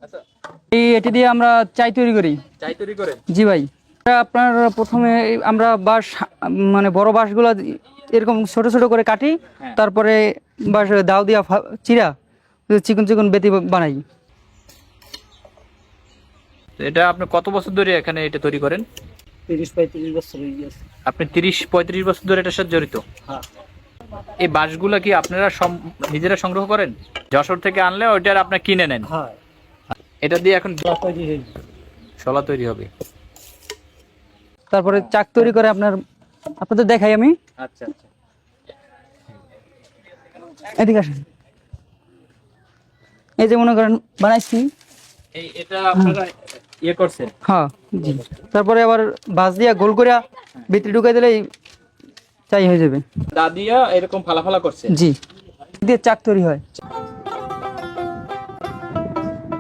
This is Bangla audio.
আচ্ছা, এটি দিয়ে আমরা চাই তৈরি করি। চাই তৈরি করেন? জি ভাই। আপনার প্রথমে আমরা বাঁশ, মানে বড় বাঁশগুলো এরকম ছোট ছোট করে কাটি, হ্যাঁ। তারপরে বাঁশ দাও দিয়া চিরা চিকন চিকন বেতি বানাই। তো এটা আপনি কত বছর ধরে এখানে এটা তৈরি করেন? 30-35 বছর হয়ে গেছে। আপনি 30-35 বছর ধরে এটার সাথে জড়িত? হ্যাঁ। এই বাঁশগুলা কি আপনারা নিজেরা সংগ্রহ করেন? যশোর থেকে আনলে ওইটার আপনার কিনে নেন? হ্যাঁ। এটা দিয়ে এখন শলা তৈরি হবে। তারপরে চাক তৈরি করে আপনাদের দেখাই আমি। আচ্ছা আচ্ছা। এদিকে আসেন। এই যে মনে করেন বানাইছি। এটা আপনারা ইয়ে করছেন? হ্যাঁ জি। তারপরে আবার বাঁশ দিয়া গোল করে ভিতরে ঢুকাই দিলেই চাই হয়ে যাবে। দা দিয়া এরকম ফালা ফালা করছে? জি, দিয়ে চাক তৈরি হয়।